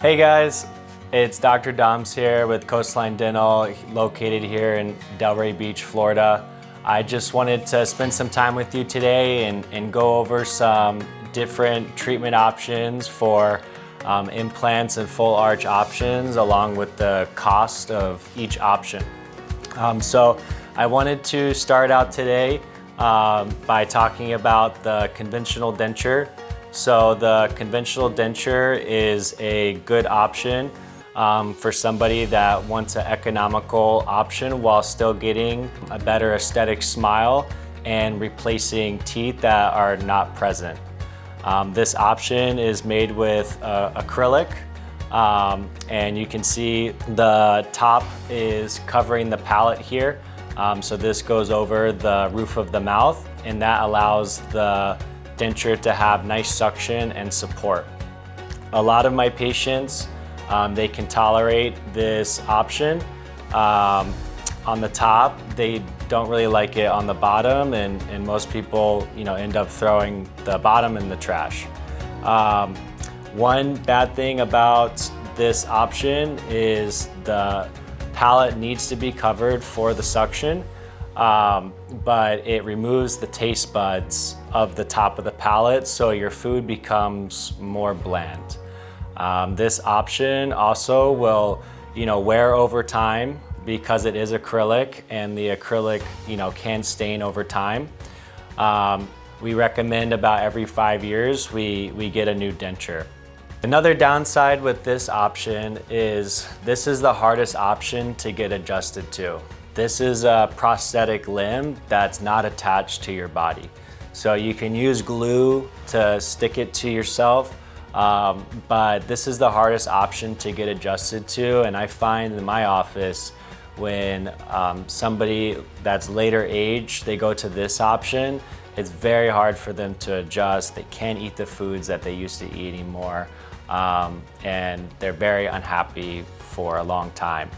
Hey guys, it's Dr. Dahms here with Coastline Dental, located here in Delray Beach, Florida. I just wanted to spend some time with you today and go over some different treatment options for implants and full arch options, along with the cost of each option. So I wanted to start out today by talking about the conventional denture. So the conventional denture is a good option for somebody that wants an economical option while still getting a better aesthetic smile and replacing teeth that are not present. This option is made with acrylic, and you can see the top is covering the palate here. So this goes over the roof of the mouth, and that allows the denture to have nice suction and support. A lot of my patients, they can tolerate this option on the top. They don't really like it on the bottom, and most people, end up throwing the bottom in the trash. One bad thing about this option is the palate needs to be covered for the suction, but it removes the taste buds of the top of the palate, so your food becomes more bland. This option also will, wear over time because it is acrylic, and the acrylic, can stain over time. We recommend about every 5 years we get a new denture. Another downside with this option is this is the hardest option to get adjusted to. This is a prosthetic limb that's not attached to your body. So you can use glue to stick it to yourself, but this is the hardest option to get adjusted to. And I find in my office when somebody that's later age, they go to this option, it's very hard for them to adjust. They can't eat the foods that they used to eat anymore. And they're very unhappy for a long time.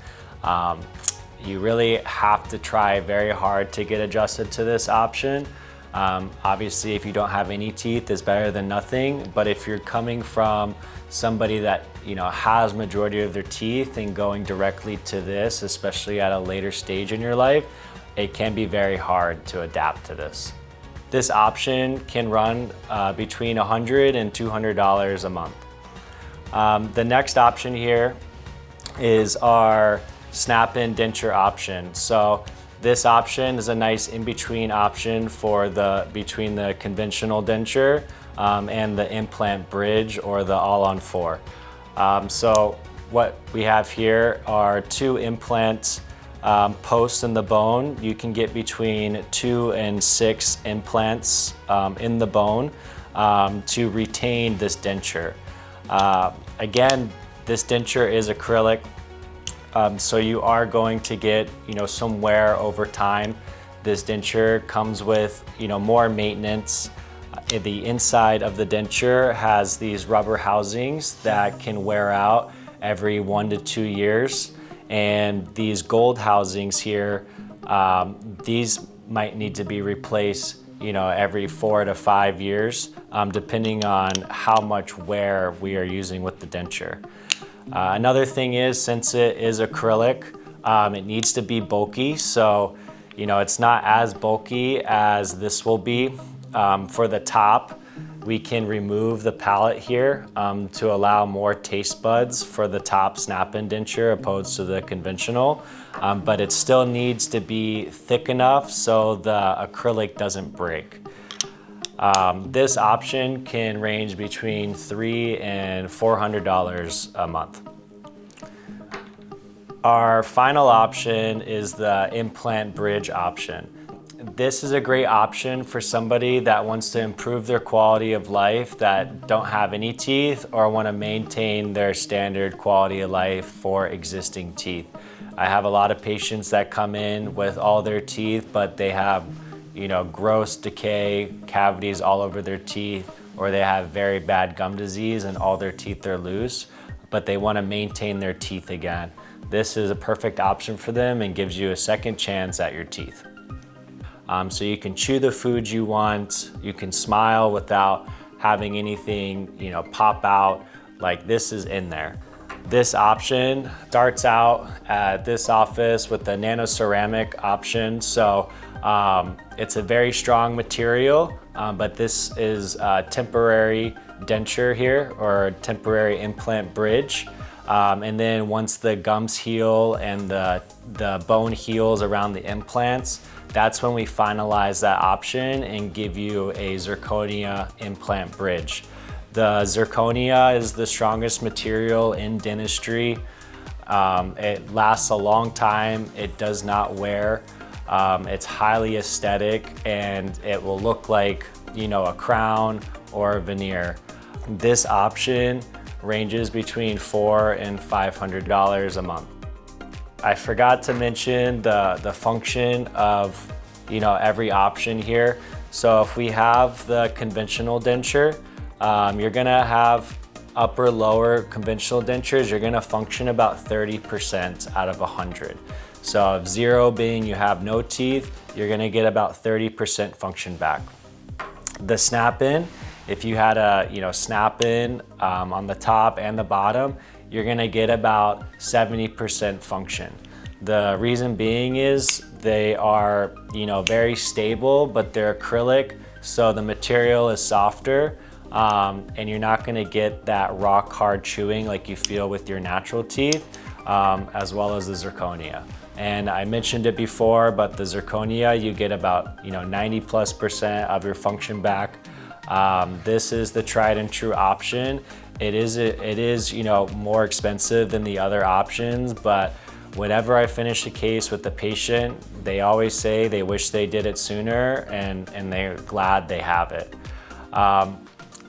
You really have to try very hard to get adjusted to this option. Obviously, if you don't have any teeth, it's better than nothing. But if you're coming from somebody that has majority of their teeth and going directly to this, especially at a later stage in your life, it can be very hard to adapt to this. This option can run between $100 and $200 a month. The next option here is our snap-in denture option. So this option is a nice in-between option for between the conventional denture and the implant bridge or the all-on-4. So what we have here are 2 implant posts in the bone. You can get between 2 and 6 implants in the bone to retain this denture. Again, this denture is acrylic, so you are going to get some wear over time. This denture comes with more maintenance. The inside of the denture has these rubber housings that can wear out every 1 to 2 years, and these gold housings here, these might need to be replaced every 4 to 5 years, depending on how much wear we are using with the denture. Another thing is, since it is acrylic, it needs to be bulky. So, it's not as bulky as this will be. For the top, we can remove the palate here to allow more taste buds for the top snap-in denture opposed to the conventional. But it still needs to be thick enough so the acrylic doesn't break. This option can range between $300 and $400 a month. Our final option is the implant bridge option. This is a great option for somebody that wants to improve their quality of life, that don't have any teeth or want to maintain their standard quality of life for existing teeth. I have a lot of patients that come in with all their teeth, but they have gross decay, cavities all over their teeth, or they have very bad gum disease and all their teeth are loose, but they want to maintain their teeth again. This is a perfect option for them and gives you a second chance at your teeth. So you can chew the food you want, you can smile without having anything pop out like this is in there. This option starts out at this office with the nano ceramic option. So it's a very strong material, but this is a temporary denture here, or a temporary implant bridge. And then once the gums heal and the bone heals around the implants, that's when we finalize that option and give you a zirconia implant bridge. The zirconia is the strongest material in dentistry. It lasts a long time, it does not wear, it's highly aesthetic, and it will look like, you know, a crown or a veneer. This option ranges between $400 and $500 a month. I forgot to mention the function of, you know, every option here. So if we have the conventional denture, you're gonna have upper lower conventional dentures, you're gonna function about 30% out of 100. So 0 being you have no teeth, you're gonna get about 30% function back. The snap-in, if you had a snap-in on the top and the bottom, you're gonna get about 70% function. The reason being is they are very stable, but they're acrylic, so the material is softer, and you're not gonna get that rock hard chewing like you feel with your natural teeth, as well as the zirconia. And I mentioned it before, but the zirconia, you get about 90+% of your function back. This is the tried and true option. It is more expensive than the other options, but whenever I finish a case with the patient, they always say they wish they did it sooner, and they're glad they have it.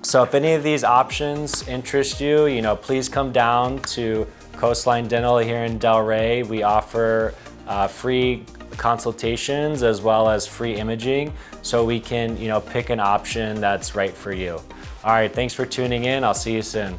So if any of these options interest you, please come down to Coastline Dental here in Delray. We offer free consultations as well as free imaging, so we can pick an option that's right for you. All right, thanks for tuning in. I'll see you soon.